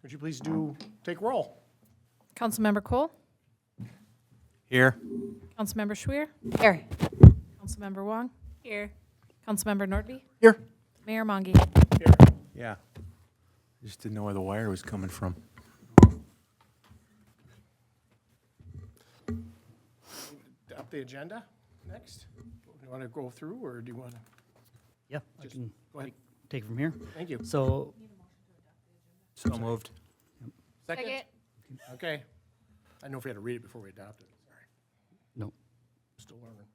Could you please take roll? Councilmember Cole? Here. Councilmember Schwer? Here. Councilmember Wong? Here. Councilmember Nordby? Here. Mayor Monge? Here. Yeah. I just didn't know where the wire was coming from. Up the agenda next. Do you want to go through, or do you want to? Yeah, I can Go ahead. take it from here. Thank you. So, So moved. Second? Okay. I know if we had to read it before we adopt it. Sorry. no, Still learning.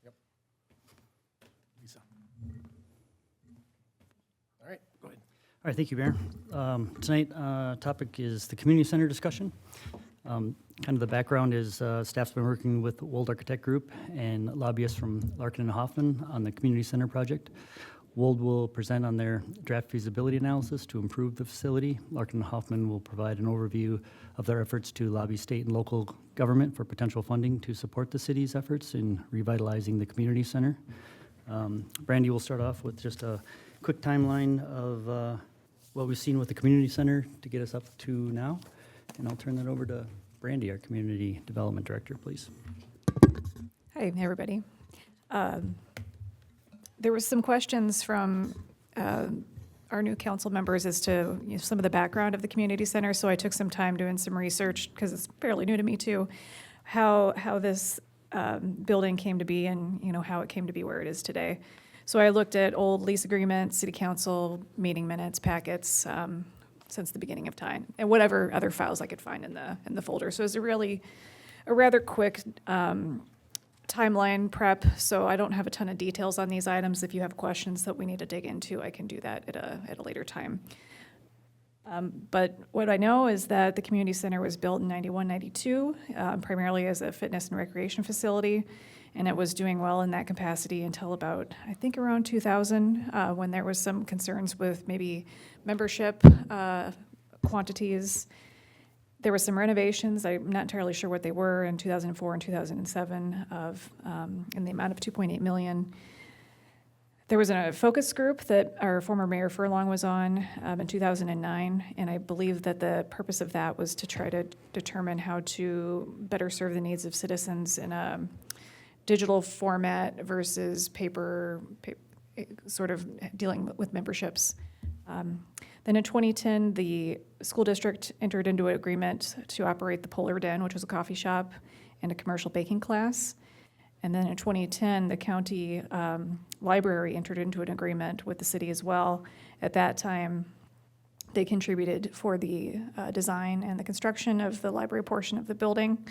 Yep. Lisa. All right, go ahead. all right, thank you, Mayor. Tonight, topic is the community center discussion. Kind of the background is staff's been working with Wold Architect Group and lobbyists from Larkin and Hoffman on the community center project. Wold will present on their draft feasibility analysis to improve the facility. Larkin and Hoffman will provide an overview of their efforts to lobby state and local government for potential funding to support the city's efforts in revitalizing the community center. Brandy will start off with just a quick timeline of what we've seen with the community center to get us up to now. And I'll turn that over to Brandy, our Community Development Director, please. Hi, everybody. There was some questions from our new council members as to some of the background of the community center, so I took some time doing some research, because it's fairly new to me too, how this building came to be and how it came to be where it is today. So I looked at old lease agreements, city council meeting minutes, packets, since the beginning of time, and whatever other files I could find in the folder. So it was a rather quick timeline prep, so I don't have a ton of details on these items. If you have questions that we need to dig into, I can do that at a later time. But what I know is that the community center was built in 91, 92, primarily as a fitness and recreation facility, and it was doing well in that capacity until about, I think, around 2000, when there was some concerns with maybe membership quantities. There were some renovations, I'm not entirely sure what they were, in 2004 and 2007 in the amount of $2.8 million. There was a focus group that our former Mayor Furlong was on in 2009, and I believe that the purpose of that was to try to determine how to better serve the needs of citizens in a digital format versus paper sort of dealing with memberships. Then in 2010, the school district entered into an agreement to operate the Polar Den, which was a coffee shop and a commercial baking class. And then in 2010, the county library entered into an agreement with the city as well. At that time, they contributed for the design and the construction of the library portion of the building.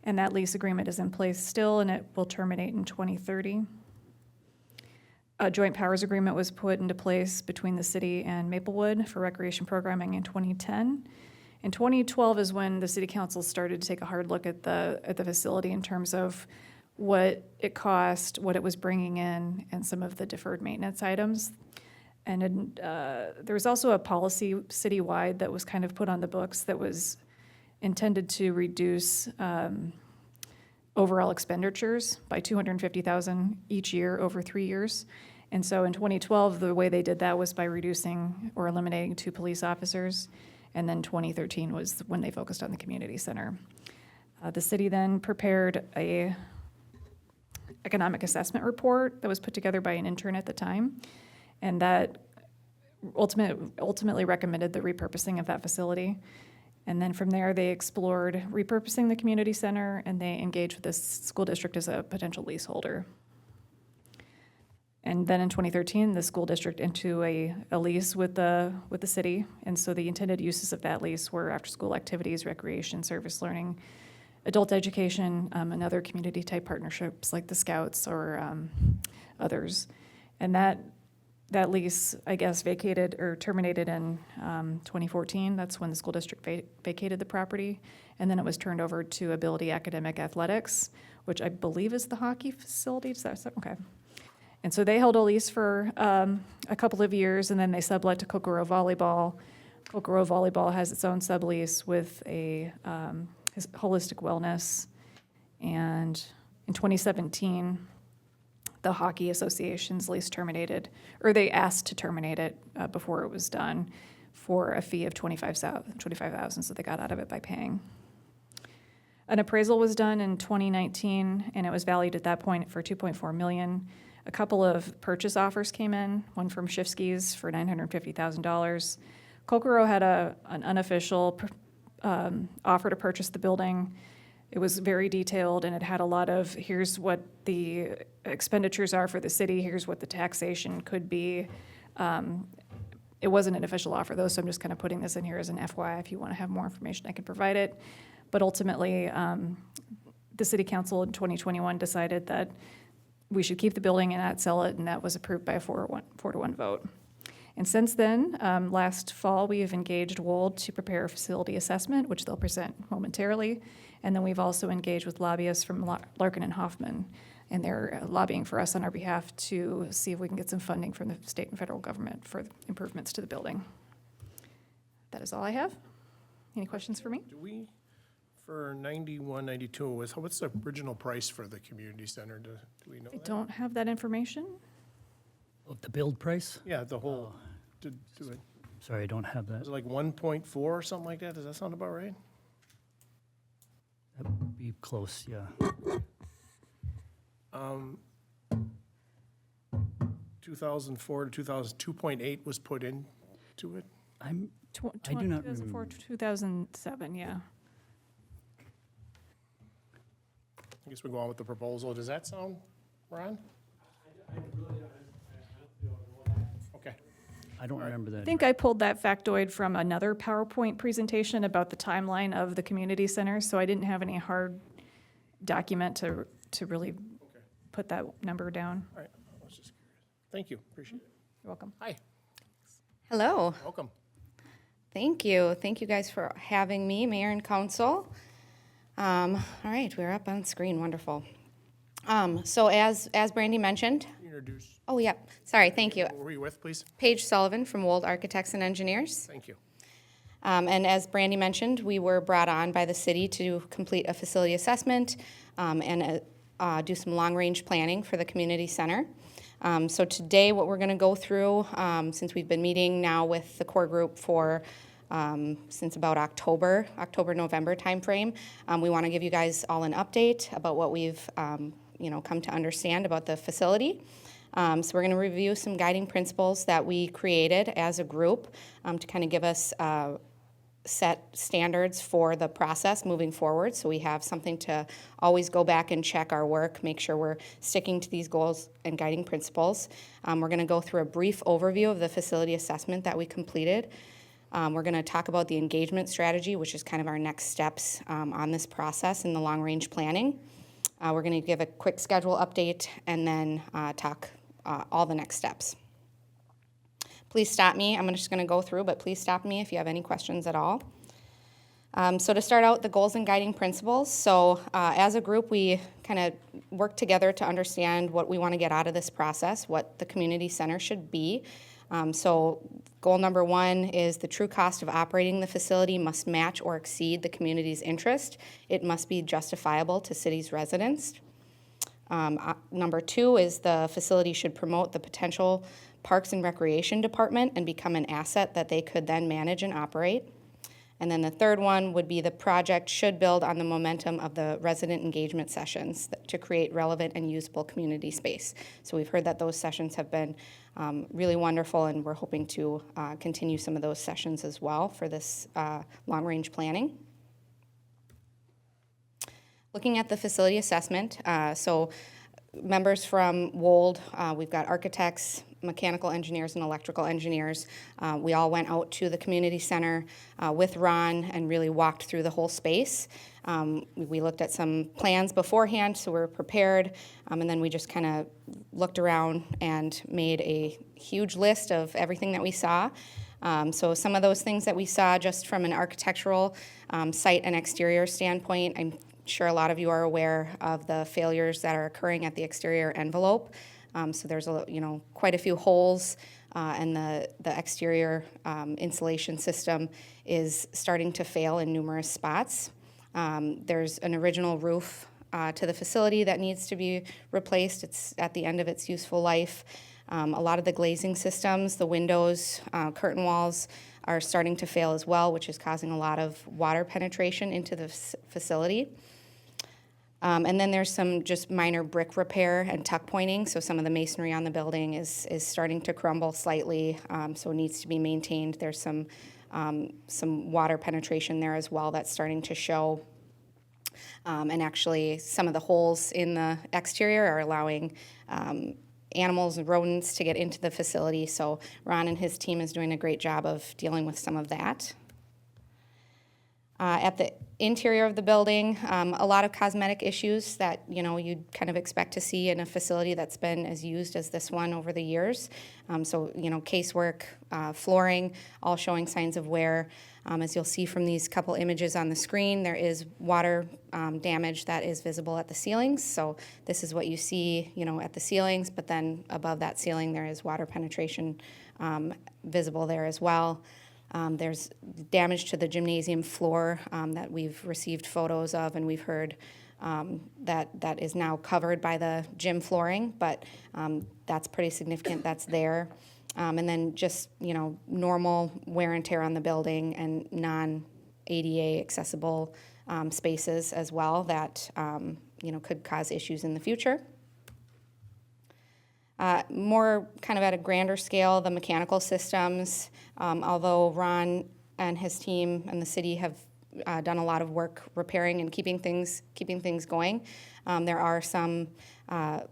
And that lease agreement is in place still, and it will terminate in 2030. A joint powers agreement was put into place between the city and Maplewood for recreation programming in 2010. In 2012 is when the city council started to take a hard look at the facility in terms of what it cost, what it was bringing in, and some of the deferred maintenance items. And there was also a policy citywide that was kind of put on the books that was intended to reduce overall expenditures by $250,000 each year over 3 years. And so in 2012, the way they did that was by reducing or eliminating 2 police officers. And then 2013 was when they focused on the community center. The city then prepared a economic assessment report that was put together by an intern at the time. And that ultimately recommended the repurposing of that facility. And then from there, they explored repurposing the community center, and they engaged with the school district as a potential leaseholder. And then in 2013, the school district into a lease with the city. And so the intended uses of that lease were after-school activities, recreation, service learning, adult education, and other community-type partnerships like the Scouts or others. And that lease, I guess, vacated or terminated in 2014. That's when the school district vacated the property. And then it was turned over to Ability Academic Athletics, which I believe is the hockey facility. Does that okay? And so they held a lease for a couple of years, and then they sublet to Kokoro Volleyball. Kokoro Volleyball has its own sublease with a holistic wellness. And in 2017, the Hockey Association's lease terminated, or they asked to terminate it before it was done. for a fee of $25,000, so they got out of it by paying. An appraisal was done in 2019, and it was valued at that point for $2.4 million. A couple of purchase offers came in, one from Shifsky's for $950,000. Kokoro had an unofficial offer to purchase the building. It was very detailed, and it had a lot of, here's what the expenditures are for the city, here's what the taxation could be. It wasn't an official offer, though, so I'm just kind of putting this in here as an FYI. If you want to have more information, I can provide it. But ultimately, the city council in 2021 decided that we should keep the building and not sell it, and that was approved by a 4-to-1 vote. And since then, last fall, we have engaged Wold to prepare a facility assessment, which they'll present momentarily. And then we've also engaged with lobbyists from Larkin and Hoffman, and they're lobbying for us on our behalf to see if we can get some funding from the state and federal government for improvements to the building. That is all I have. Any questions for me? Do we, for 91, 92, what's the original price for the community center? Do we know I that? don't have that information. Oh, the build price? Yeah, the whole, do it, Sorry, I don't have that. was it like 1.4 or something like that? Does that sound about right? That would be close, yeah. 2004 to 2.8 was put into it? I do not 2004 to 2007, yeah. I guess we go on with the proposal. Does that sound, Ron? Okay. I don't remember that. I think I pulled that factoid from another PowerPoint presentation about the timeline of the community center, so I didn't have any hard document to really put that number down. All right, I was just curious. Thank you, appreciate it. You're welcome. Hi, Hello. welcome. Thank you. Thank you guys for having me, Mayor and Council. All right, we're up on screen. Wonderful. So as Brandy mentioned, Introduce, oh, yeah, sorry, thank you. who are you with, please? Paige Sullivan from Wold Architects and Engineers. Thank you. And as Brandy mentioned, we were brought on by the city to complete a facility assessment and do some long-range planning for the community center. So today, what we're going to go through, since we've been meeting now with the core group for since about October-November timeframe, we want to give you guys all an update about what we've come to understand about the facility. So we're going to review some guiding principles that we created as a group to kind of give us set standards for the process moving forward. So we have something to always go back and check our work, make sure we're sticking to these goals and guiding principles. We're going to go through a brief overview of the facility assessment that we completed. We're going to talk about the engagement strategy, which is kind of our next steps on this process in the long-range planning. We're going to give a quick schedule update and then talk all the next steps. Please stop me. I'm just going to go through, but please stop me if you have any questions at all. So to start out, the goals and guiding principles. So as a group, we kind of work together to understand what we want to get out of this process, what the community center should be. So goal number one is the true cost of operating the facility must match or exceed the community's interest. It must be justifiable to city's residents. Number two is the facility should promote the potential Parks and Recreation Department and become an asset that they could then manage and operate. And then the third one would be the project should build on the momentum of the resident engagement sessions to create relevant and usable community space. So we've heard that those sessions have been really wonderful, and we're hoping to continue some of those sessions as well for this long-range planning. Looking at the facility assessment, so members from Wold, we've got architects, mechanical engineers, and electrical engineers. We all went out to the community center with Ron and really walked through the whole space. We looked at some plans beforehand, so we were prepared, and then we just kind of looked around and made a huge list of everything that we saw. So some of those things that we saw just from an architectural site and exterior standpoint, I'm sure a lot of you are aware of the failures that are occurring at the exterior envelope. So there's quite a few holes, and the exterior insulation system is starting to fail in numerous spots. There's an original roof to the facility that needs to be replaced. It's at the end of its useful life. A lot of the glazing systems, the windows, curtain walls, are starting to fail as well, which is causing a lot of water penetration into the facility. And then there's some just minor brick repair and tuck pointing. So some of the masonry on the building is starting to crumble slightly, so it needs to be maintained. There's some water penetration there as well that's starting to show. And actually, some of the holes in the exterior are allowing animals and rodents to get into the facility. So Ron and his team is doing a great job of dealing with some of that. At the interior of the building, a lot of cosmetic issues that you'd kind of expect to see in a facility that's been as used as this one over the years. So casework, flooring, all showing signs of wear. As you'll see from these couple images on the screen, there is water damage that is visible at the ceilings. So this is what you see, at the ceilings, but then above that ceiling there is water penetration visible there as well. There's damage to the gymnasium floor that we've received photos of, and we've heard that is now covered by the gym flooring, but that's pretty significant. That's there. And then just, normal wear and tear on the building and non-ADA accessible spaces as well that, could cause issues in the future. More kind of at a grander scale, the mechanical systems, although Ron and his team and the city have done a lot of work repairing and keeping things going, there are some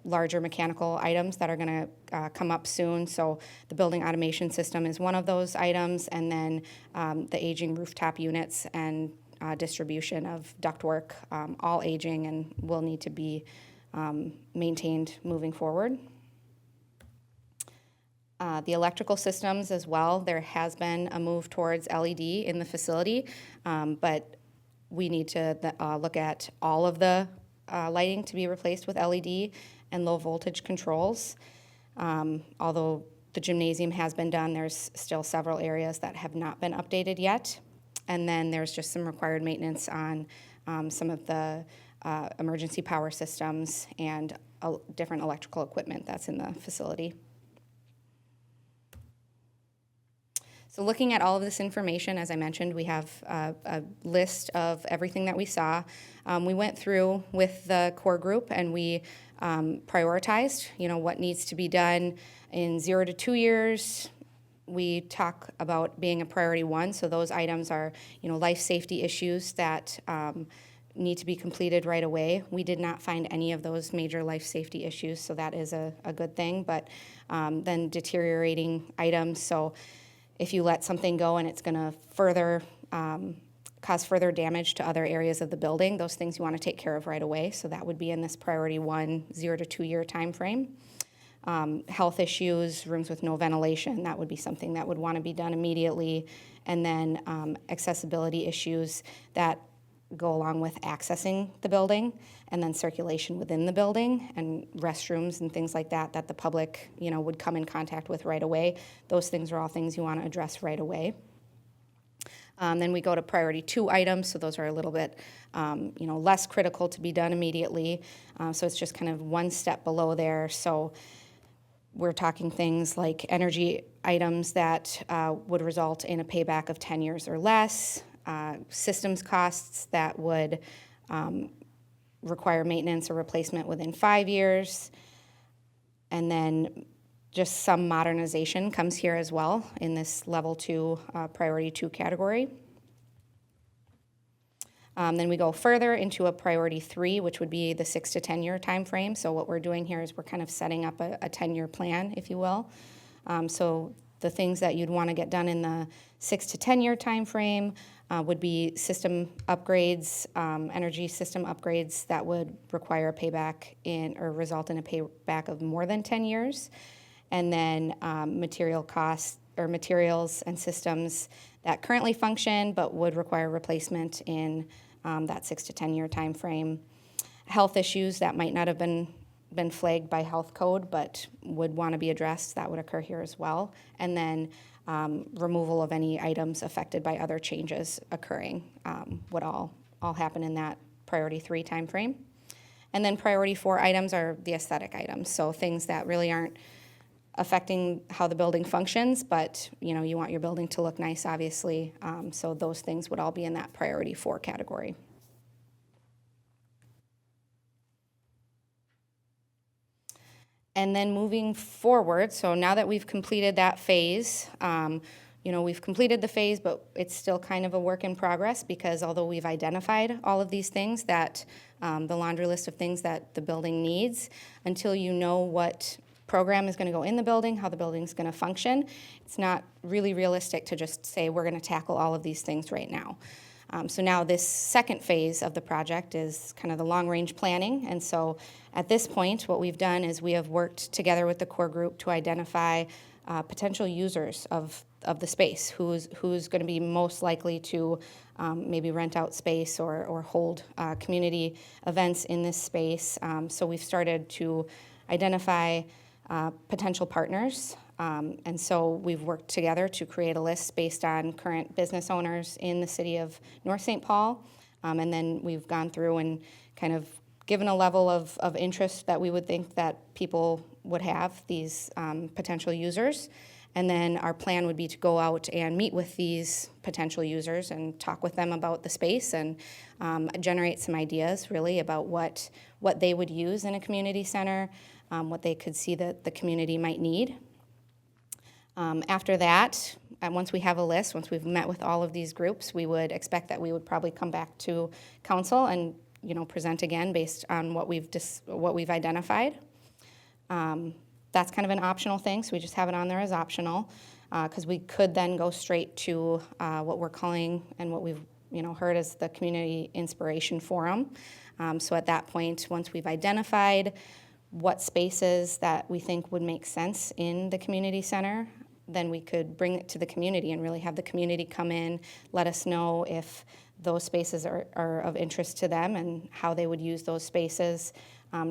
larger mechanical items that are going to come up soon. So the building automation system is one of those items, and then the aging rooftop units and distribution of ductwork, all aging and will need to be maintained moving forward. The electrical systems as well, there has been a move towards LED in the facility, but we need to look at all of the lighting to be replaced with LED and low voltage controls. Although the gymnasium has been done, there's still several areas that have not been updated yet. And then there's just some required maintenance on some of the emergency power systems and different electrical equipment that's in the facility. So looking at all of this information, as I mentioned, we have a list of everything that we saw. We went through with the core group and we prioritized, what needs to be done in 0 to 2 years. We talk about being a priority 1, so those items are, life safety issues that need to be completed right away. We did not find any of those major life safety issues, so that is a good thing. But then deteriorating items, so if you let something go and it's going to further cause further damage to other areas of the building, those things you want to take care of right away. So that would be in this priority 1, 0 to 2 year time frame. Health issues, rooms with no ventilation, that would be something that would want to be done immediately. And then accessibility issues that go along with accessing the building, and then circulation within the building and restrooms and things like that the public, would come in contact with right away. Those things are all things you want to address right away. Then we go to priority 2 items, so those are a little bit, less critical to be done immediately. So it's just kind of one step below there. So we're talking things like energy items that would result in a payback of 10 years or less, systems costs that would require maintenance or replacement within 5 years, and then just some modernization comes here as well in this level 2, priority 2 category. Then we go further into a priority 3, which would be the 6 to 10 year time frame. So what we're doing here is we're kind of setting up a 10-year plan, if you will. So the things that you'd want to get done in the 6 to 10 year time frame would be system upgrades, energy system upgrades that would require a payback or result in a payback of more than 10 years. And then material costs or materials and systems that currently function but would require replacement in that 6 to 10 year time frame. Health issues that might not have been flagged by health code but would want to be addressed, that would occur here as well. And then removal of any items affected by other changes occurring would all happen in that priority 3 time frame. And then priority 4 items are the aesthetic items, so things that really aren't affecting how the building functions, but, you know, you want your building to look nice, obviously. So those things would all be in that priority 4 category. And then moving forward, so now that we've completed that phase, you know, we've completed the phase, but it's still kind of a work in progress because although we've identified all of these things that, the laundry list of things that the building needs, until you know what program is gonna go in the building, how the building's gonna function, it's not really realistic to just say we're gonna tackle all of these things right now. So now this second phase of the project is kind of the long-range planning. And so at this point, what we've done is we have worked together with the core group to identify potential users of the space, who's going to be most likely to maybe rent out space or hold community events in this space. So we've started to identify potential partners. And so we've worked together to create a list based on current business owners in the city of North St. Paul. And then we've gone through and kind of given a level of interest that we would think that people would have, these potential users. And then our plan would be to go out and meet with these potential users and talk with them about the space and generate some ideas really about what they would use in a community center, what they could see that the community might need. After that, once we have a list, once we've met with all of these groups, we would expect that we would probably come back to council and, you know, present again based on what we've identified. That's kind of an optional thing, so we just have it on there as optional, because we could then go straight to what we're calling and what we've, you know, heard as the Community Inspiration Forum. So at that point, once we've identified what spaces that we think would make sense in the community center, then we could bring it to the community and really have the community come in, let us know if those spaces are of interest to them and how they would use those spaces,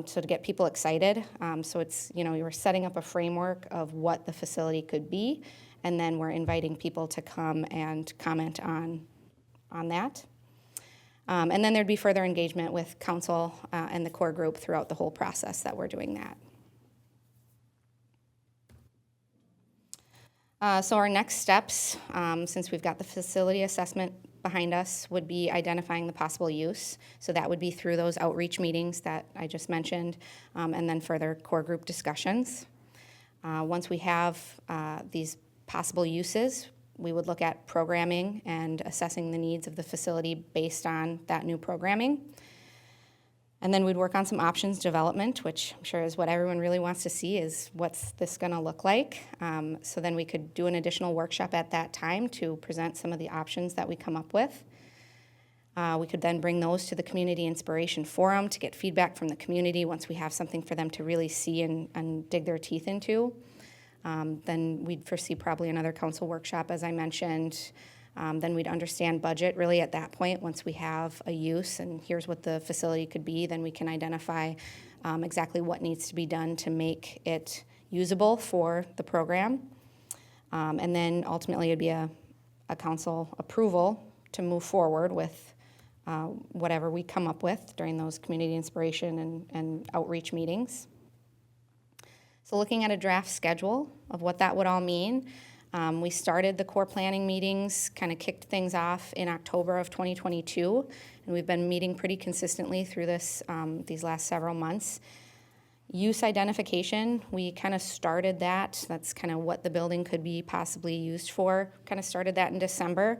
so to get people excited. So it's, you know, we're setting up a framework of what the facility could be, and then we're inviting people to come and comment on that. And then there'd be further engagement with council and the core group throughout the whole process that we're doing that. So our next steps, since we've got the facility assessment behind us, would be identifying the possible use. So that would be through those outreach meetings that I just mentioned, and then further core group discussions. Once we have these possible uses, we would look at programming and assessing the needs of the facility based on that new programming. And then we'd work on some options development, which I'm sure is what everyone really wants to see, is what's this gonna look like. So then we could do an additional workshop at that time to present some of the options that we come up with. We could then bring those to the Community Inspiration Forum to get feedback from the community once we have something for them to really see and dig their teeth into. Then we'd foresee probably another council workshop, as I mentioned. Then we'd understand budget really at that point. Once we have a use and here's what the facility could be, then we can identify exactly what needs to be done to make it usable for the program. And then ultimately it'd be a council approval to move forward with whatever we come up with during those community inspiration and outreach meetings. So looking at a draft schedule of what that would all mean, we started the core planning meetings, kind of kicked things off in October of 2022, and we've been meeting pretty consistently through this these last several months. Use identification, we kind of started that. That's kind of what the building could be possibly used for. Kind of started that in December,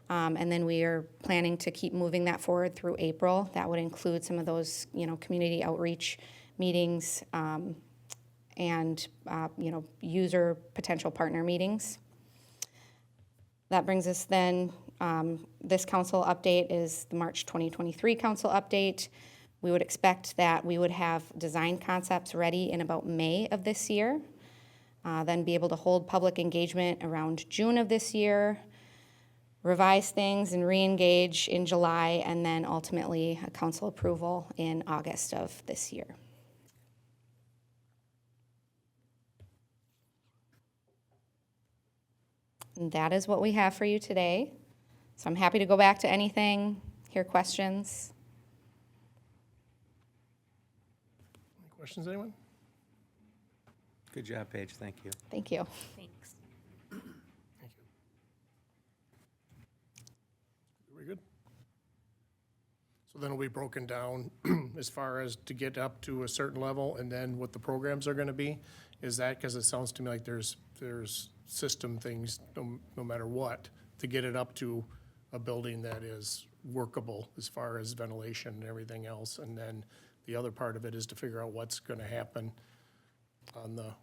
and then we are planning to keep moving that forward through April. That would include some of those, you know, community outreach meetings, and you know, user potential partner meetings. That brings us then, this council update is the March 2023 council update. We would expect that we would have design concepts ready in about May of this year, then be able to hold public engagement around June of this year, revise things and re-engage in July, and then ultimately a council approval in August of this year. And that is what we have for you today. So I'm happy to go back to anything, hear questions. Any questions, anyone? Good job, Paige, thank you. Thank you. Thanks. Thank you. Very good. So then it'll be broken down as far as to get up to a certain level and then what the programs are gonna be? Is that, because it sounds to me like there's system things, no matter what, to get it up to a building that is workable as far as ventilation and everything else. And then the other part of it is to figure out what's gonna happen on the,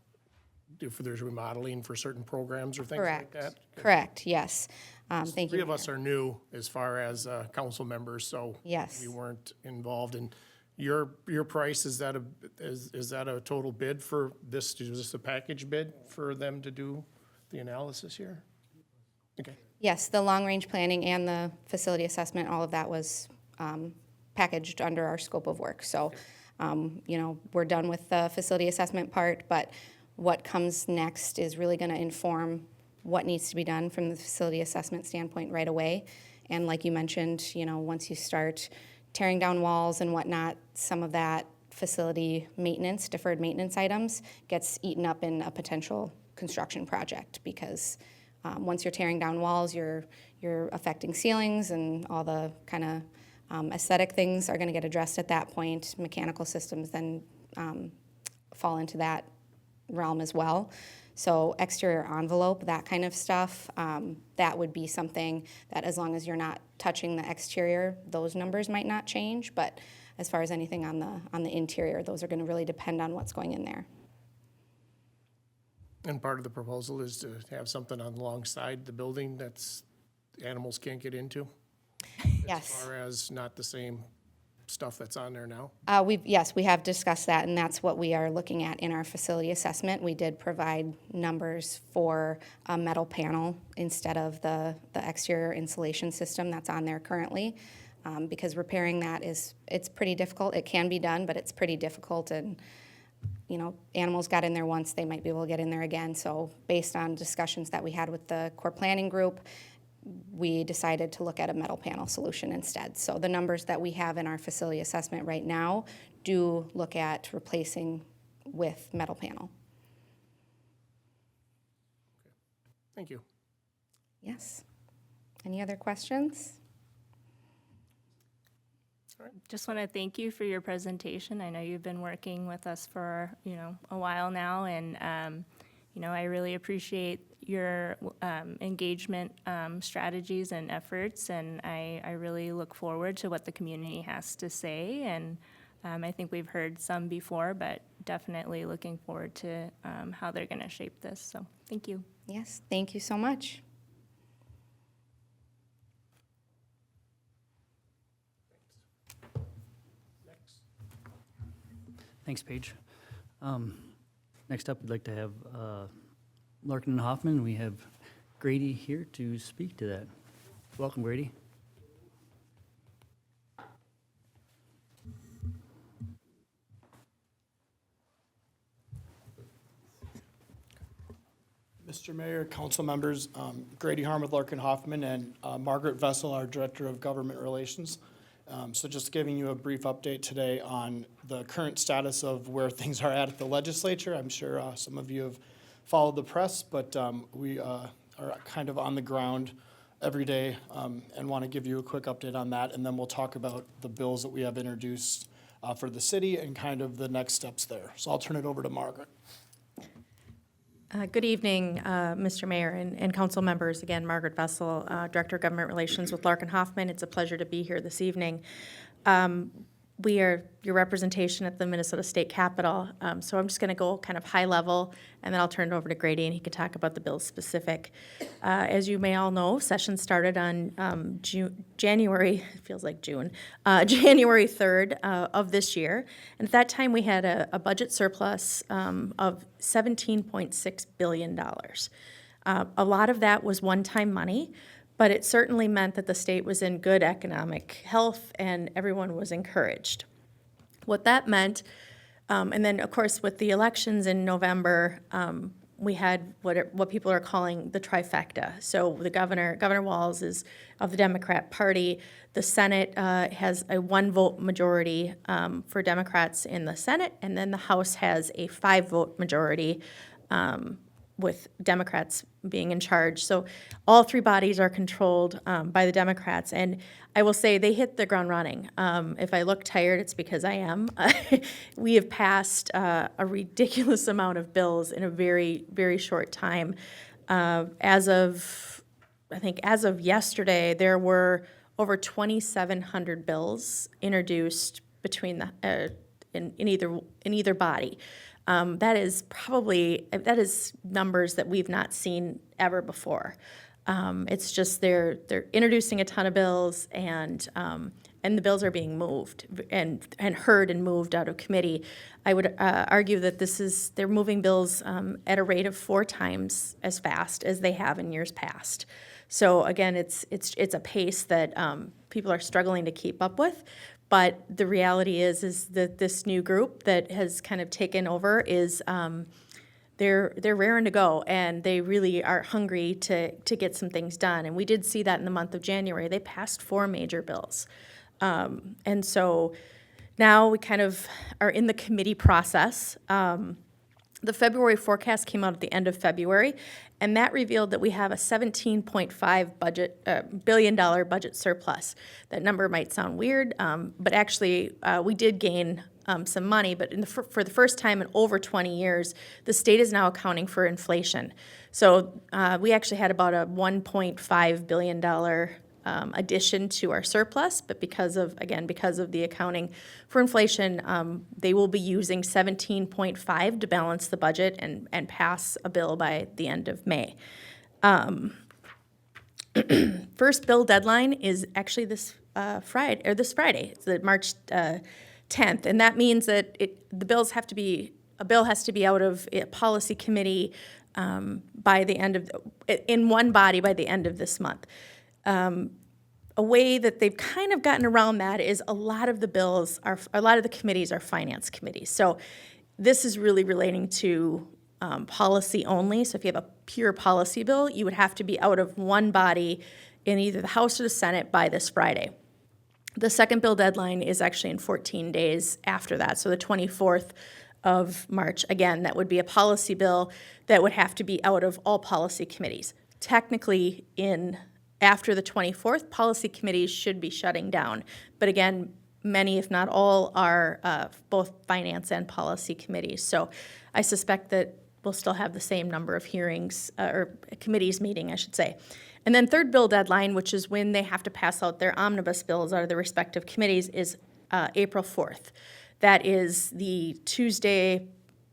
if there's remodeling for certain programs or things like Correct. that. Correct, yes. Thank you. Three of us are new as far as council members, so Yes. we weren't involved. And your price, is that a total bid for this? Is this a package bid for them to do the analysis here? Okay, Yes, the long-range planning and the facility assessment, all of that was packaged under our scope of work. So, we're done with the facility assessment part, but what comes next is really going to inform what needs to be done from the facility assessment standpoint right away. And like you mentioned, once you start tearing down walls and whatnot, some of that facility maintenance, deferred maintenance items, gets eaten up in a potential construction project because once you're tearing down walls, you're affecting ceilings and all the kind of aesthetic things are going to get addressed at that point. Mechanical systems then fall into that realm as well. So exterior envelope, that kind of stuff, that would be something that as long as you're not touching the exterior, those numbers might not change. But as far as anything on the interior, those are going to really depend on what's going in there. and part of the proposal is to have something alongside the building that's, animals can't get into? As Yes. far as not the same stuff that's on there now? Yes, we have discussed that, and that's what we are looking at in our facility assessment. We did provide numbers for a metal panel instead of the exterior insulation system that's on there currently, because repairing that it's pretty difficult. It can be done, but it's pretty difficult, and, animals got in there once, they might be able to get in there again. So based on discussions that we had with the core planning group, we decided to look at a metal panel solution instead. So the numbers that we have in our facility assessment right now do look at replacing with metal panel. Thank you. Yes. Any other questions? Just want to thank you for your presentation. I know you've been working with us for, a while now, and, I really appreciate your engagement strategies and efforts, and I really look forward to what the community has to say. And I think we've heard some before, but definitely looking forward to how they're going to shape this. So thank you. Yes, thank you so much. Thanks, Paige. Next up, we'd like to have Larkin and Hoffman. We have Grady here to speak to that. Welcome, Grady. Mr. Mayor, council members, Grady Harm with Larkin Hoffman and Margaret Vessel, our Director of Government Relations. So just giving you a brief update today on the current status of where things are at the legislature. I'm sure some of you have followed the press, but we are kind of on the ground every day and want to give you a quick update on that. And then we'll talk about the bills that we have introduced for the city and kind of the next steps there. So I'll turn it over to Margaret. Good evening, Mr. Mayor and council members. Again, Margaret Vessel, Director of Government Relations with Larkin Hoffman. It's a pleasure to be here this evening. We are your representation at the Minnesota State Capitol, so I'm just going to go kind of high level, and then I'll turn it over to Grady, and he can talk about the bill specific. As you may all know, session started on January 3rd of this year, and at that time we had a budget surplus of $17.6 billion. A lot of that was one-time money, but it certainly meant that the state was in good economic health and everyone was encouraged. What that meant, and then of course with the elections in November, we had what people are calling the trifecta. So the Governor Walz is of the Democrat Party. The Senate has a 1-vote majority for Democrats in the Senate, and then the House has a 5-vote majority with Democrats being in charge. So all three bodies are controlled by the Democrats. And I will say they hit the ground running. If I look tired, it's because I am. We have passed a ridiculous amount of bills in a very, very short time. As of yesterday, there were over 2,700 bills introduced between in either body. That is numbers that we've not seen ever before. It's just they're introducing a ton of bills, and the bills are being moved and heard and moved out of committee. I would argue that they're moving bills at a rate of 4 times as fast as they have in years past. So again, it's a pace that people are struggling to keep up with. But the reality is that this new group that has kind of taken over is they're raring to go, and they really are hungry to get some things done. And we did see that in the month of January. They passed 4 major bills. And so now we kind of are in the committee process. The February forecast came out at the end of February, and that revealed that we have a $17.5 billion budget surplus. That number might sound weird, but actually we did gain some money. But for the first time in over 20 years, the state is now accounting for inflation. So we actually had about a $1.5 billion addition to our surplus, but because of the accounting for inflation, they will be using 17.5 to balance the budget and pass a bill by the end of May. First bill deadline is actually this Friday. It's the March 10th, and that means that a bill has to be out of a policy committee by the end of in one body by the end of this month. A way that they've kind of gotten around that is a lot of the committees are finance committees. So this is really relating to policy only. So if you have a pure policy bill, you would have to be out of one body in either the House or the Senate by this Friday. The second bill deadline is actually in 14 days after that, so the 24th of March. Again, that would be a policy bill that would have to be out of all policy committees. Technically, after the 24th, policy committees should be shutting down. But again, many, if not all, are both finance and policy committees. So I suspect that we'll still have the same number of hearings, or committees meeting, I should say. And then third bill deadline, which is when they have to pass out their omnibus bills out of the respective committees, is April 4th. That is the Tuesday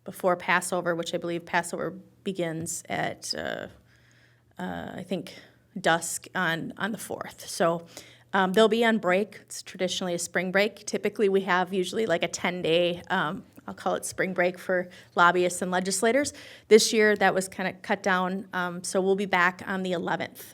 before Passover, which I believe Passover begins at, I think, dusk on the 4th. So they'll be on break. It's traditionally a spring break. Typically, we have usually like a 10-day, I'll call it spring break for lobbyists and legislators. This year, that was kind of cut down, so we'll be back on the 11th,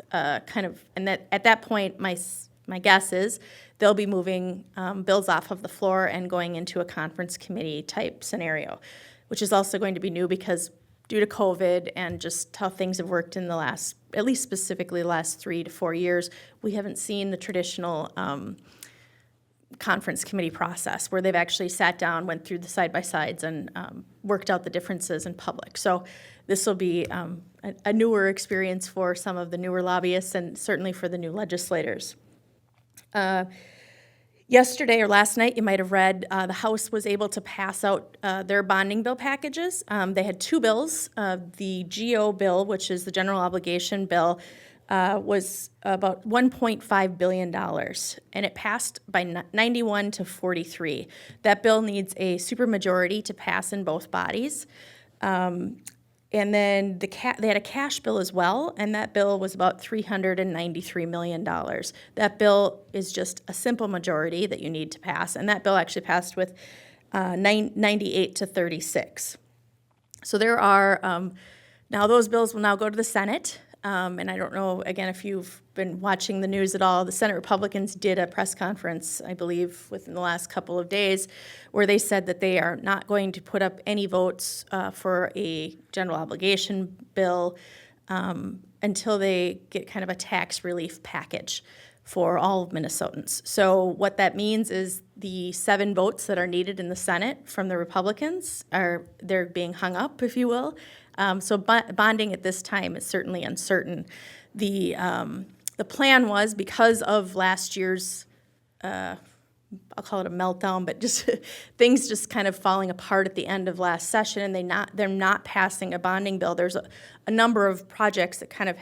and at that point, my guess is they'll be moving bills off of the floor and going into a conference committee type scenario, which is also going to be new because due to COVID and just how things have worked in the last, at least specifically the last 3 to 4 years, we haven't seen the traditional conference committee process where they've actually sat down, went through the side-by-sides, and worked out the differences in public. So this will be a newer experience for some of the newer lobbyists and certainly for the new legislators. Yesterday or last night, you might have read, the House was able to pass out their bonding bill packages. They had 2 bills. The GO bill, which is the general obligation bill, was about $1.5 billion, and it passed by 91 to 43. That bill needs a supermajority to pass in both bodies. And then they had a cash bill as well, and that bill was about $393 million. That bill is just a simple majority that you need to pass, and that bill actually passed with 98 to 36. So there are, now those bills will now go to the Senate. And I don't know, again, if you've been watching the news at all, the Senate Republicans did a press conference, I believe, within the last couple of days, where they said that they are not going to put up any votes for a general obligation bill until they get kind of a tax relief package for all of Minnesotans. So what that means is the 7 votes that are needed in the Senate from the Republicans they're being hung up, if you will. So bonding at this time is certainly uncertain. The plan was, because of last year's, I'll call it a meltdown, but just things just kind of falling apart at the end of last session, and they're not passing a bonding bill. There's a number of projects that kind of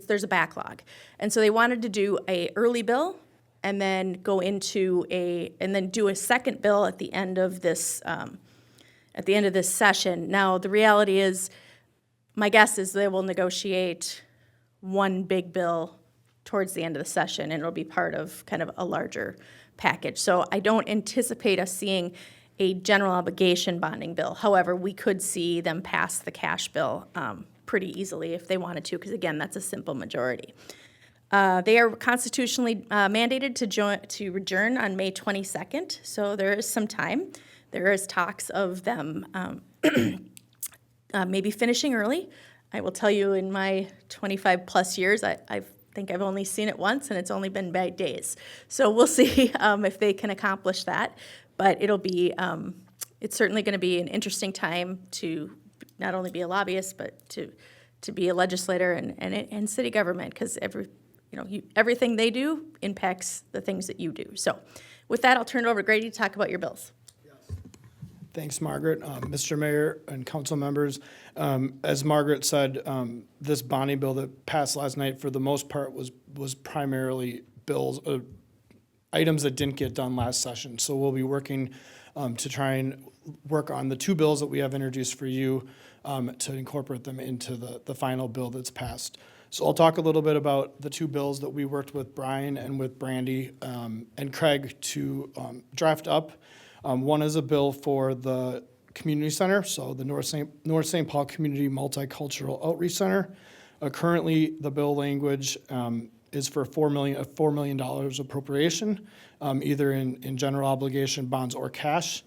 there's a backlog, and so they wanted to do a early bill, and then and then do a second bill at the end of this session. Now the reality is, my guess is they will negotiate one big bill towards the end of the session, and it'll be part of kind of a larger package. So I don't anticipate us seeing a general obligation bonding bill. However, we could see them pass the cash bill pretty easily if they wanted to, because again, that's a simple majority. They are constitutionally mandated to adjourn on May 22nd, so there is some time. There is talks of them maybe finishing early. I will tell you, in my 25-plus years, I think I've only seen it once, and it's only been by days. So we'll see if they can accomplish that. But it's certainly going to be an interesting time to not only be a lobbyist, but to be a legislator and city government, because everything they do impacts the things that you do. So with that, I'll turn it over to Grady to talk about your bills. Thanks, Margaret. Mr. Mayor and council members, as Margaret said, this bonding bill that passed last night, for the most part, was primarily bills, items that didn't get done last session. So we'll be working to try and work on the 2 bills that we have introduced for you to incorporate them into the final bill that's passed. So I'll talk a little bit about the 2 bills that we worked with Brian and with Brandy and Craig to draft up. One is a bill for the community center, so the North St. Paul Community Multicultural Outreach Center. Currently, the bill language is for $4 million appropriation, either in general obligation bonds or cash.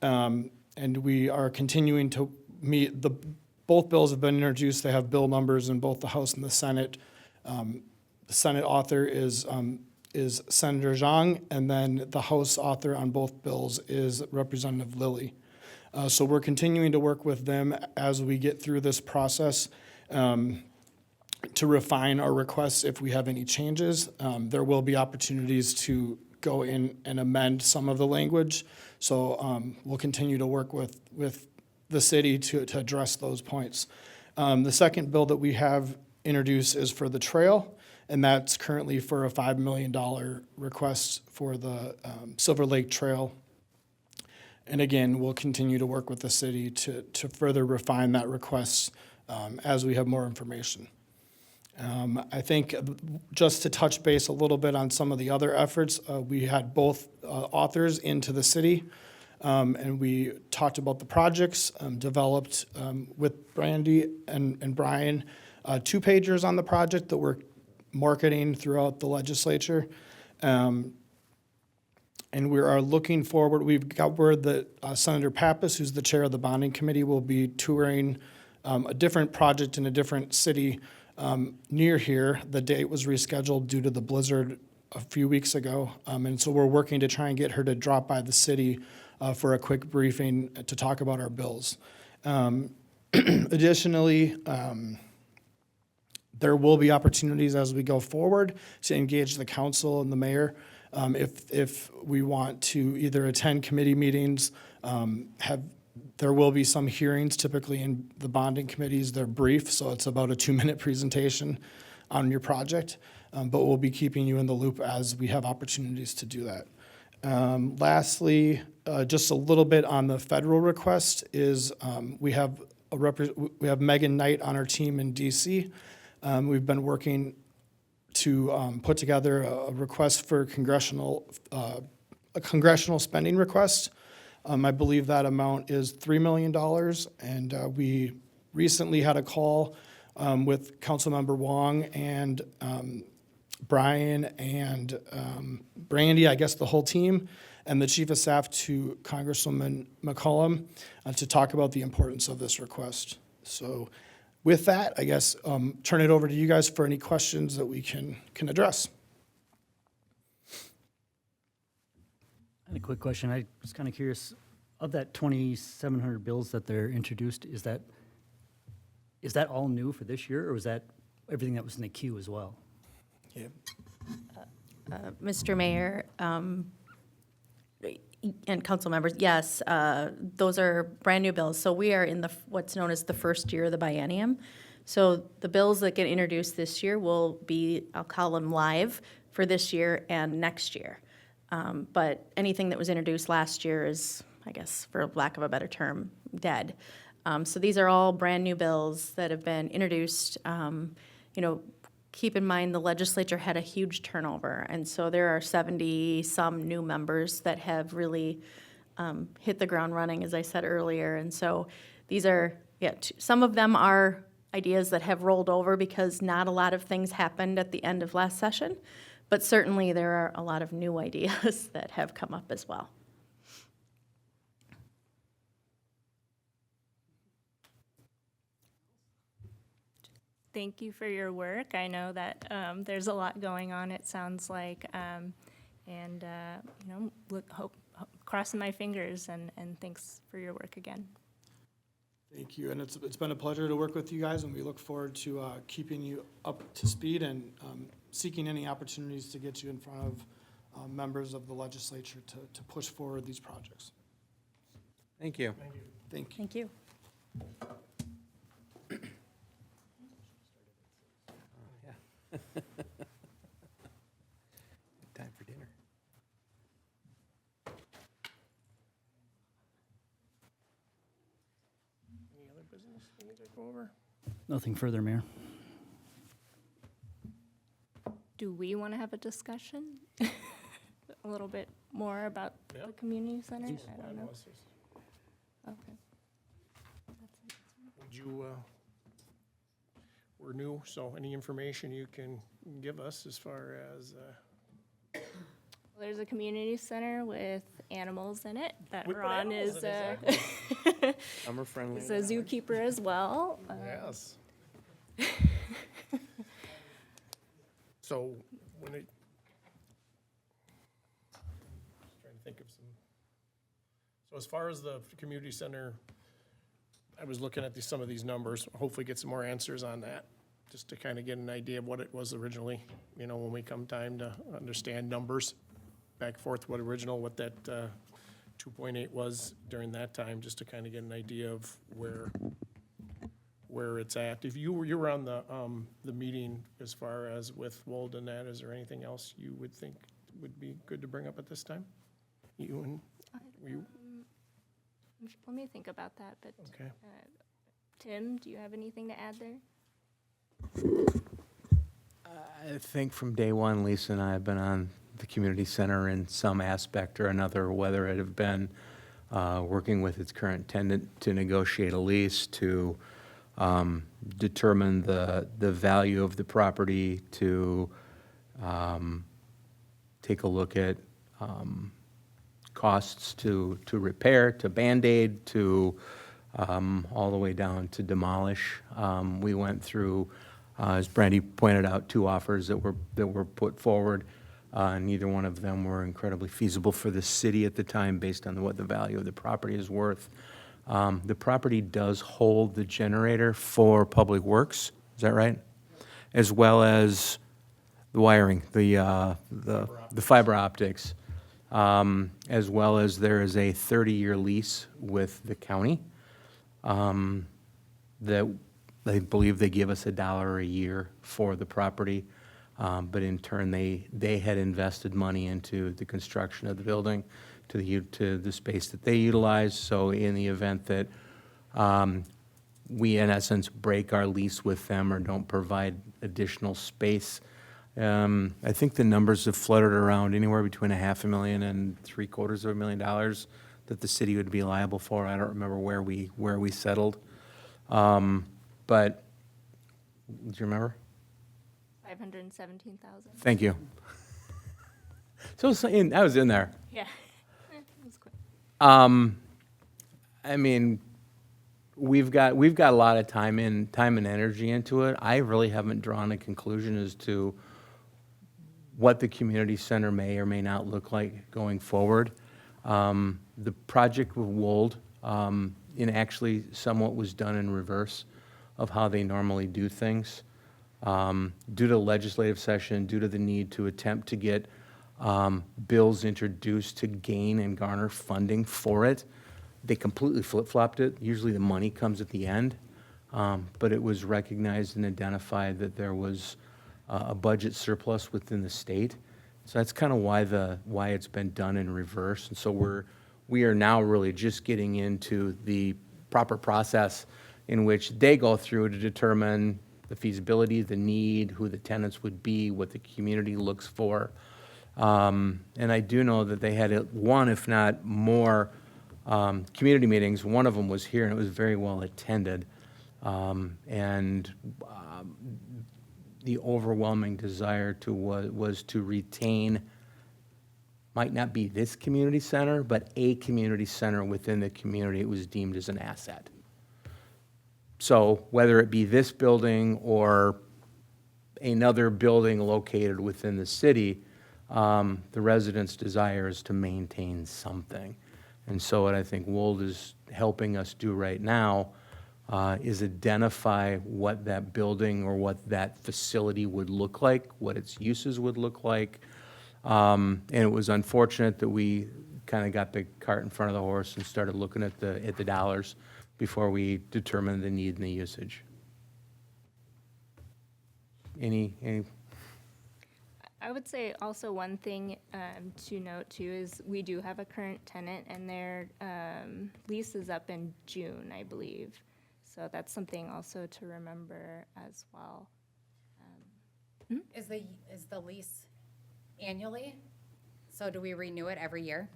And we are continuing to meet both bills have been introduced. They have bill numbers in both the House and the Senate. The Senate author is Senator Zhang, and then the House author on both bills is Representative Lilly. So we're continuing to work with them as we get through this process to refine our requests if we have any changes. There will be opportunities to go in and amend some of the language. So we'll continue to work with the city to address those points. The second bill that we have introduced is for the trail, and that's currently for a $5 million request for the Silver Lake Trail. And again, we'll continue to work with the city to further refine that request as we have more information. I think just to touch base a little bit on some of the other efforts, we had both authors into the city, and we talked about the projects, developed with Brandy and Brian 2-pagers on the project that we're marketing throughout the legislature. And we are looking forward. We've got word that Senator Pappas, who's the chair of the bonding committee, will be touring a different project in a different city near here. The date was rescheduled due to the blizzard a few weeks ago. And so we're working to try and get her to drop by the city for a quick briefing to talk about our bills. Additionally, there will be opportunities as we go forward to engage the council and the mayor if we want to either attend committee meetings, there will be some hearings. Typically in the bonding committees, they're brief, so it's about a 2-minute presentation on your project, but we'll be keeping you in the loop as we have opportunities to do that. Lastly, just a little bit on the federal request is we have Megan Knight on our team in DC. We've been working to put together a request for a congressional spending request. I believe that amount is $3 million, and we recently had a call with Councilmember Wong and Brian and Brandy, I guess the whole team, and the Chief of Staff to Congresswoman McCollum to talk about the importance of this request. So with that, I guess, turn it over to you guys for any questions that we can address. I had a quick question. I was kind of curious, of that 2,700 bills that they're introduced, is that all new for this year, or was that everything that was in the queue as well? Yeah. Mr. Mayor, and council members, yes, those are brand-new bills. So we are in what's known as the first year of the biennium. So the bills that get introduced this year will be, I'll call them live for this year and next year. But anything that was introduced last year is, I guess, for lack of a better term, dead. So these are all brand-new bills that have been introduced. Keep in mind, the legislature had a huge turnover, and so there are 70-some new members that have really hit the ground running, as I said earlier. And so these are, some of them are ideas that have rolled over because not a lot of things happened at the end of last session, but certainly there are a lot of new ideas that have come up as well. Thank you for your work. I know that there's a lot going on, it sounds like, crossing my fingers, and thanks for your work again. Thank you, and it's been a pleasure to work with you guys, and we look forward to keeping you up to speed and seeking any opportunities to get you in front of members of the legislature to push forward these projects. Thank you. Thank you. Thank you. Time for dinner. Any other business we need to go over? Nothing further, Mayor. Do we want to have a discussion? A little bit more about Yep. the community center? I don't know. Okay. Would you, we're new, so any information you can give us as far as, Well, there's a community center with animals in it that We put Ron animals is in it, Summer friendly. is a zookeeper as well. yes. So when it, trying to think of some, so as far as the community center, I was looking at some of these numbers, hopefully get some more answers on that, just to kind of get an idea of what it was originally, when we come time to understand numbers, back and forth, what that 2.8 was during that time, just to kind of get an idea of where it's at. If you were on the meeting as far as with Wold and that, is there anything else you would think would be good to bring up at this time? You? Let me think about that, but Okay. Tim, do you have anything to add there? I think from day one, Lisa and I have been on the community center in some aspect or another, whether it have been working with its current tenant to negotiate a lease, to determine the value of the property, to take a look at costs to repair, to Band-Aid, to all the way down to demolish. We went through, as Brandy pointed out, 2 offers that were put forward. Neither one of them were incredibly feasible for the city at the time based on what the value of the property is worth. The property does hold the generator for Public Works, is that right? As well as the wiring, the fiber optics, as well as there is a 30-year lease with the county that I believe they give us $1 a year for the property. But in turn, they had invested money into the construction of the building, to the space that they utilize. So in the event that we, in essence, break our lease with them or don't provide additional space, I think the numbers have floated around anywhere between $500,000 and $750,000 that the city would be liable for. I don't remember where we settled. But Do you remember? 517,000. Thank you. I was in there. Yeah. It was quick. I mean, we've got a lot of time and energy into it. I really haven't drawn a conclusion as to what the community center may or may not look like going forward. The project with Wold, and actually somewhat was done in reverse of how they normally do things. Due to legislative session, due to the need to attempt to get bills introduced to gain and garner funding for it, they completely flip-flopped it. Usually the money comes at the end, but it was recognized and identified that there was a budget surplus within the state. So that's kind of why it's been done in reverse. And so we are now really just getting into the proper process in which they go through to determine the feasibility, the need, who the tenants would be, what the community looks for. And I do know that they had one, if not more, community meetings. One of them was here, and it was very well attended. The overwhelming desire was to retain, might not be this community center, but a community center within the community. It was deemed as an asset. So whether it be this building or another building located within the city, the residents' desire is to maintain something. And so what I think Wold is helping us do right now is identify what that building or what that facility would look like, what its uses would look like. And it was unfortunate that we kind of got the cart in front of the horse and started looking at the dollars before we determined the need and the usage. Any I would say also one thing to note too is we do have a current tenant and their lease is up in June, I believe. So that's something also to remember as well. Is the lease annually? So do we renew it every year?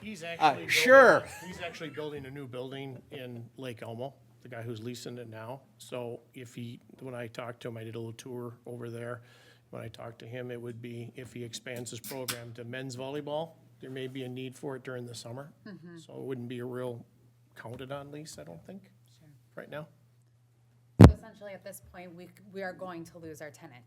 He's actually sure. He's actually building a new building in Lake Elmo, the guy who's leasing it now. So when I talked to him, I did a little tour over there. When I talked to him, it would be if he expands his program to men's volleyball, there may be a need for it during the summer. So it wouldn't be a real counted on lease, I don't think, right now. So essentially, at this point, we are going to lose our tenant.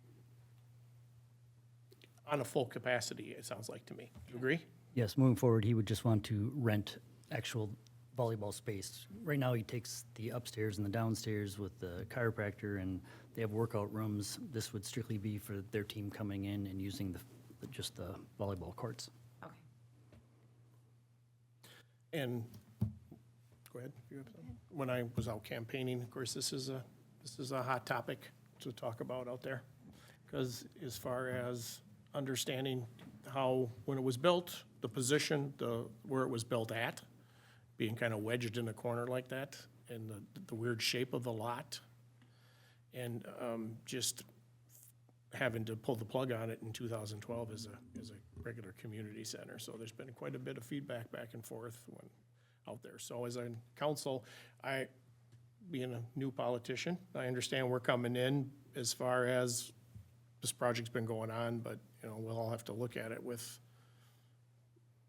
On a full capacity, it sounds like to me. Do you agree? Yes, moving forward, he would just want to rent actual volleyball space. Right now, he takes the upstairs and the downstairs with the chiropractor, and they have workout rooms. This would strictly be for their team coming in and using just the volleyball courts. Okay. And, go ahead. You have something? When I was out campaigning, of course, this is a hot topic to talk about out there. Because as far as understanding how, when it was built, the position, where it was built at, being kind of wedged in a corner like that, and the weird shape of the lot, and just having to pull the plug on it in 2012 as a regular community center. So there's been quite a bit of feedback back and forth out there. So as a council, being a new politician, I understand we're coming in as far as this project's been going on, but we'll all have to look at it with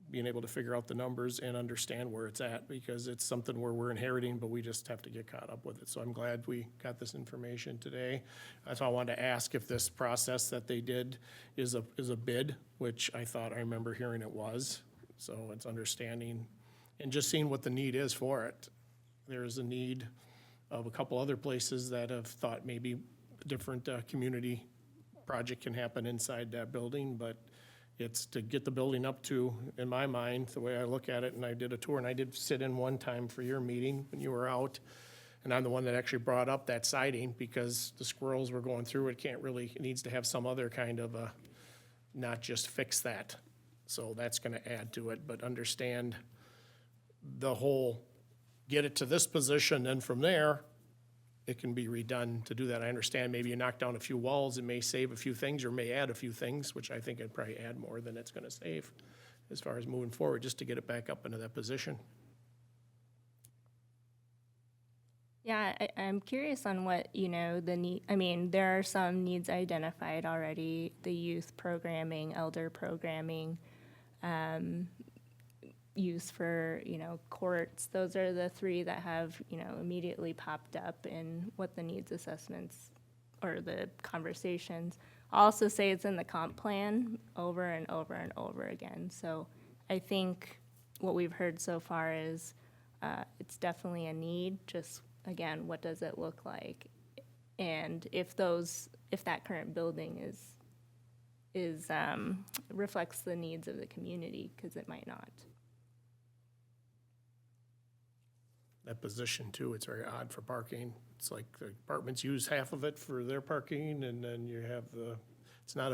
being able to figure out the numbers and understand where it's at, because it's something where we're inheriting, but we just have to get caught up with it. So I'm glad we got this information today. That's why I wanted to ask if this process that they did is a bid, which I thought I remember hearing it was. So it's understanding and just seeing what the need is for it. There's a need of a couple other places that have thought maybe a different community project can happen inside that building, but it's to get the building up to, in my mind, the way I look at it, and I did a tour, and I did sit in one time for your meeting when you were out, and I'm the one that actually brought up that siding, because the squirrels were going through it, it needs to have some other kind of not just fix that. So that's gonna add to it, but understand the whole, get it to this position, then from there, it can be redone to do that. I understand maybe you knock down a few walls, it may save a few things or may add a few things, which I think it'd probably add more than it's gonna save as far as moving forward, just to get it back up into that position. Yeah, I'm curious on what, the need, I mean, there are some needs identified already, the youth programming, elder programming, use for, courts. Those are the three that have, immediately popped up in what the needs assessments or the conversations. I'll also say it's in the comp plan over and over and over again. So I think what we've heard so far is it's definitely a need, just again, what does it look like? And if that current building is reflects the needs of the community, because it might not. That position too, it's very odd for parking. It's like the apartments use half of it for their parking, and then you have it's not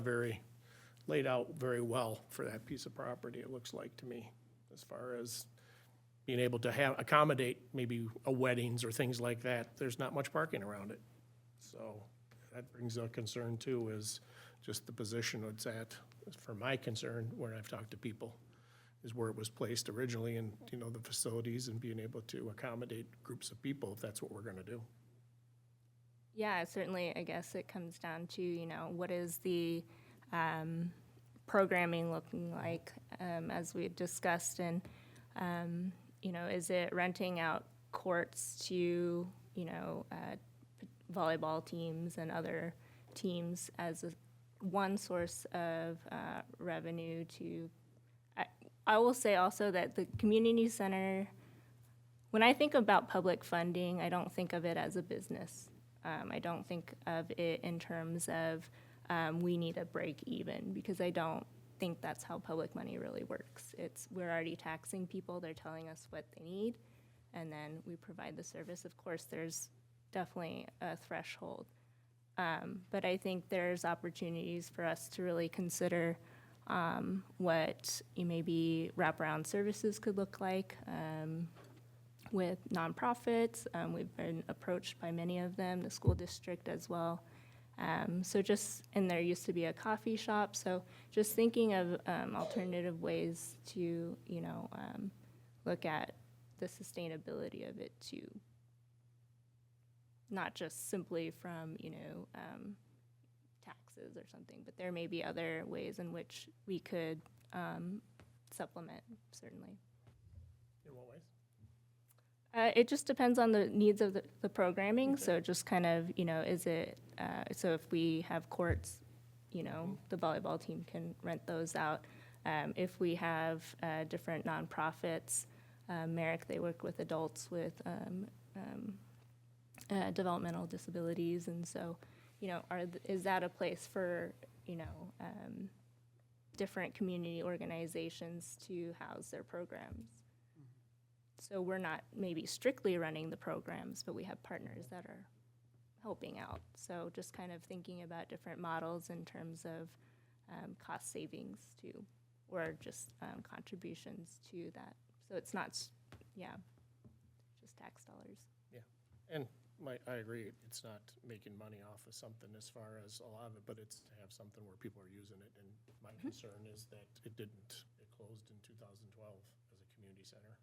laid out very well for that piece of property, it looks like to me, as far as being able to accommodate maybe weddings or things like that. There's not much parking around it. So that brings a concern too, is just the position it's at. For my concern, when I've talked to people, is where it was placed originally, and, the facilities, and being able to accommodate groups of people, if that's what we're gonna do. Yeah, certainly, I guess it comes down to, what is the programming looking like, as we discussed, and, is it renting out courts to, volleyball teams and other teams as one source of revenue to, I will say also that the community center, when I think about public funding, I don't think of it as a business. I don't think of it in terms of we need a break even, because I don't think that's how public money really works. We're already taxing people, they're telling us what they need, and then we provide the service. Of course, there's definitely a threshold. But I think there's opportunities for us to really consider what maybe wraparound services could look like with nonprofits. We've been approached by many of them, the school district as well. And there used to be a coffee shop, so just thinking of alternative ways to, look at the sustainability of it too. Not just simply from, taxes or something, but there may be other ways in which we could supplement, certainly. In what ways? It just depends on the needs of the programming, so just kind of, is it, so if we have courts, the volleyball team can rent those out. If we have different nonprofits, Merrick, they work with adults with developmental disabilities, and so, is that a place for, different community organizations to house their programs? So we're not maybe strictly running the programs, but we have partners that are helping out. So just kind of thinking about different models in terms of cost savings too, or just contributions to that. So it's not, just tax dollars. Yeah, and I agree, it's not making money off of something as far as a lot of it, but it's to have something where people are using it. And my concern is that it closed in 2012 as a community center.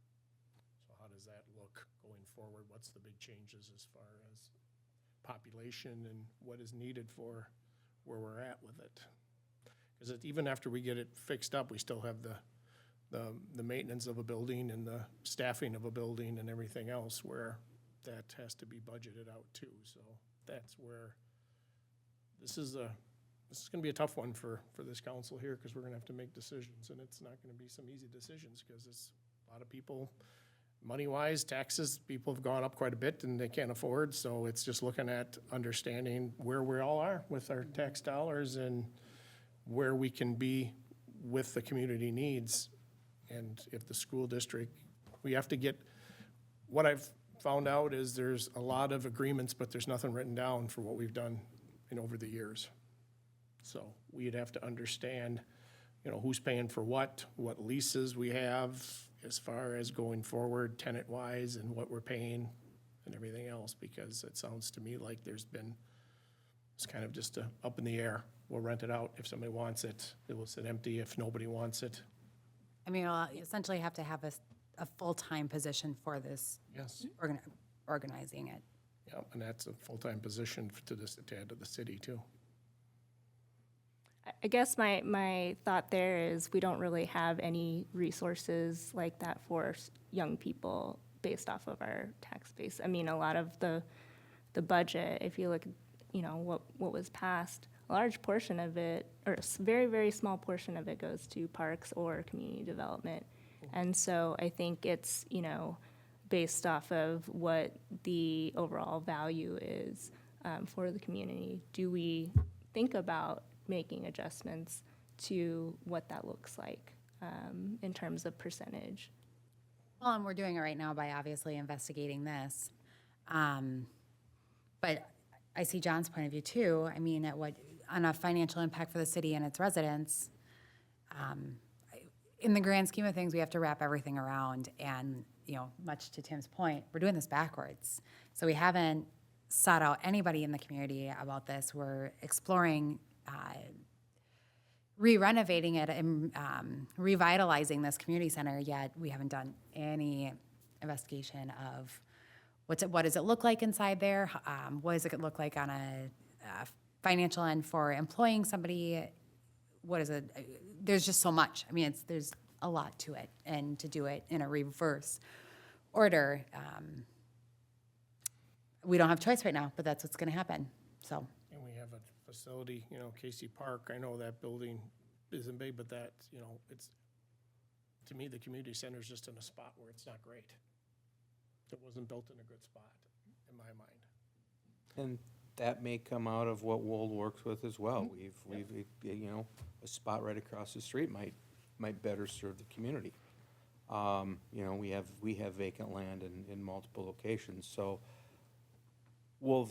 So how does that look going forward? What's the big changes as far as population and what is needed for where we're at with it? Because even after we get it fixed up, we still have the maintenance of a building and the staffing of a building and everything else, where that has to be budgeted out too. So that's where this is going to be a tough one for this council here, because we're going to have to make decisions, and it's not going to be some easy decisions, because it's a lot of people, money-wise, taxes, people have gone up quite a bit and they can't afford. So it's just looking at understanding where we all are with our tax dollars and where we can be with the community needs. And if the school district, we have to get, what I've found out is there's a lot of agreements, but there's nothing written down for what we've done over the years. So we'd have to understand, who's paying for what leases we have as far as going forward tenant-wise, and what we're paying and everything else, because it sounds to me like it's kind of just up in the air. We'll rent it out. If somebody wants it, it will sit empty if nobody wants it. I mean, you'll essentially have to have a full-time position for this. Yes. Organizing it. Yeah, and that's a full-time position to this, to add to the city too. I guess my thought there is we don't really have any resources like that for young people based off of our tax base. I mean, a lot of the budget, if you look, you know, what was passed, a large portion of it, or a very, very small portion of it goes to parks or community development. And so I think it's, you know, based off of what the overall value is for the community. Do we think about making adjustments to what that looks like in terms of percentage? Well, and we're doing it right now by obviously investigating this. But I see John's point of view too. I mean, on a financial impact for the city and its residents, in the grand scheme of things, we have to wrap everything around. And, you know, much to Tim's point, we're doing this backwards. So we haven't sought out anybody in the community about this. We're exploring re-renovating it and revitalizing this community center, yet we haven't done any investigation of what does it look like inside there? What does it look like on a financial end for employing somebody? What is it? There's just so much. I mean, there's a lot to it, and to do it in a reverse order, we don't have choice right now, but that's what's going to happen. So. And we have a facility, you know, Casey Park, I know that building isn't big, but that, you know, it's, to me, the community center is just in a spot where it's not great. It wasn't built in a good spot, in my mind. And that may come out of what Wold works with as well. We've, you know, a spot right across the street might better serve the community. You know, we have vacant land in multiple locations, so, well,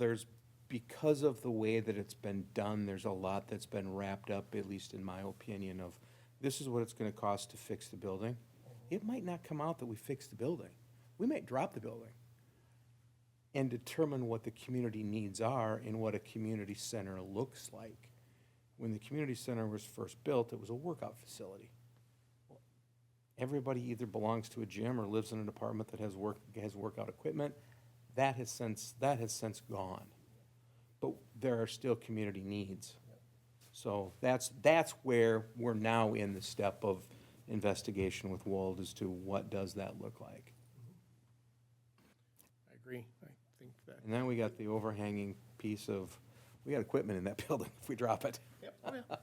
because of the way that it's been done, there's a lot that's been wrapped up, at least in my opinion, of this is what it's gonna cost to fix the building. It might not come out that we fix the building. We might drop the building and determine what the community needs are and what a community center looks like. When the community center was first built, it was a workout facility. Everybody either belongs to a gym or lives in an apartment that has workout equipment. That has since gone. But there are still community needs. So that's where we're now in the step of investigation with Wold as to what does that look like. I agree. I think that. And then we got the overhanging piece of, we got equipment in that building if we drop it. Yep. Oh, yeah.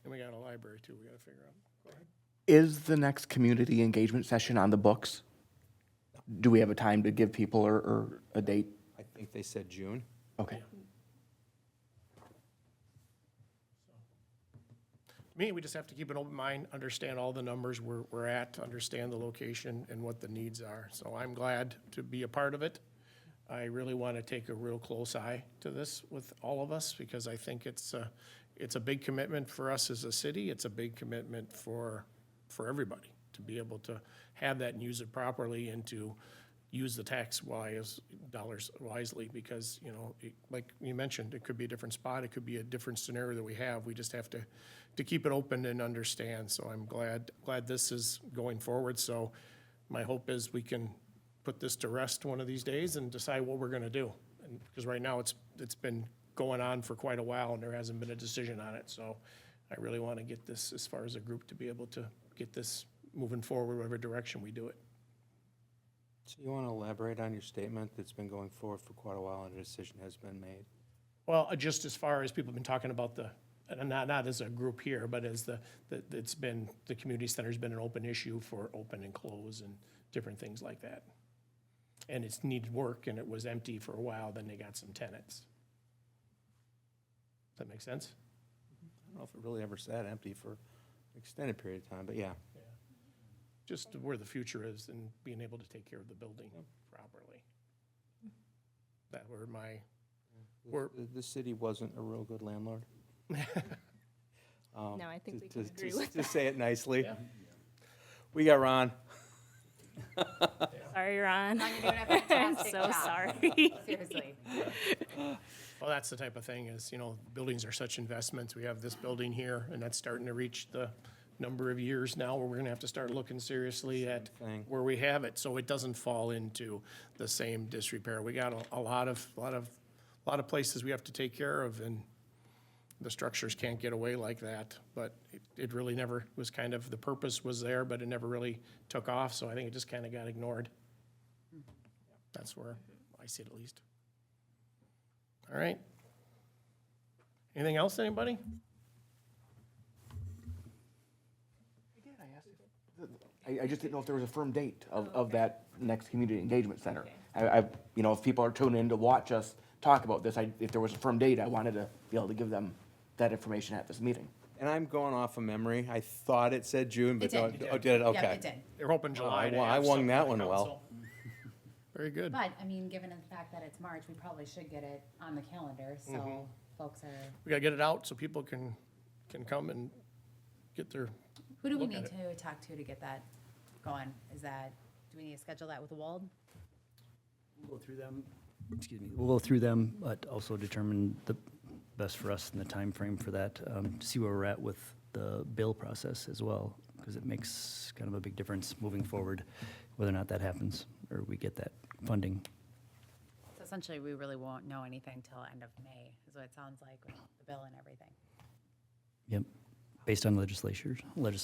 And we got a library too, we gotta figure out. Go ahead. Is the next community engagement session on the books? Do we have a time to give people or a date? I think they said June. Okay. To me, we just have to keep an open mind, understand all the numbers we're at, understand the location and what the needs are. So I'm glad to be a part of it. I really want to take a real close eye to this with all of us, because I think it's a big commitment for us as a city. It's a big commitment for everybody to be able to have that and use it properly, and to use the tax dollars wisely, because, you know, like you mentioned, it could be a different spot, it could be a different scenario that we have. We just have to keep it open and understand. So I'm glad this is going forward. So my hope is we can put this to rest one of these days and decide what we're gonna do. And because right now it's been going on for quite a while and there hasn't been a decision on it. So I really want to get this, as far as a group, to be able to get this moving forward, whatever direction we do it. So you want to elaborate on your statement that's been going forward for quite a while and a decision has been made? Well, just as far as people have been talking about and not as a group here, but as the community center's been an open issue for open and close and different things like that. And it's needed work, and it was empty for a while, then they got some tenants. Does that make sense? I don't know if it really ever sat empty for an extended period of time, but yeah. Just where the future is and being able to take care of the building properly. That were The city wasn't a real good landlord. No, I think we can agree with To say it nicely. Yeah. We got Ron. Sorry, Ron. Ron, you're doing a I'm fantastic so job. sorry. Seriously. Well, that's the type of thing is, you know, buildings are such investments. We have this building here, and that's starting to reach the number of years now where we're gonna have to start looking seriously at thing. where we have it, so it doesn't fall into the same disrepair. We got a lot of places we have to take care of, and the structures can't get away like that. But it really never was kind of, the purpose was there, but it never really took off, so I think it just kind of got ignored. That's where I see it at least. All right. Anything else, anybody? I just didn't know if there was a firm date of that next community engagement center. You know, if people are tuning in to watch us talk about this, if there was a firm date, I wanted to be able to give them that information at this meeting. And I'm going off of memory. I thought it said June, but It did. oh, did it? Yep, Okay. it did. They're hoping July to I have won something that on one the well. council. Very good. But, I mean, given the fact that it's March, we probably should get it on the calendar, so folks are, We gotta get it out so people can come and get their, who do we Look need at to talk to get that going? Do we need to schedule that with Wald? We'll go through them, excuse me, we'll go through them, but also determine the best for us and the time frame for that, to see where we're at with the bill process as well, because it makes kind of a big difference moving forward, whether or not that happens, or we get that funding. So essentially, we really won't know anything till end of May, is what it sounds like with the bill and everything. Yep, based on legislatures. all right.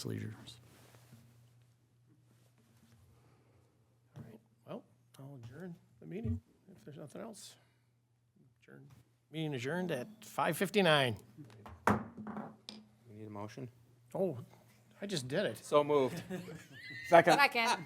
Well, I'll adjourn the meeting if there's nothing else. Meeting adjourned at 5:59. We need a motion? Oh, I just did it. So moved. Second. Second.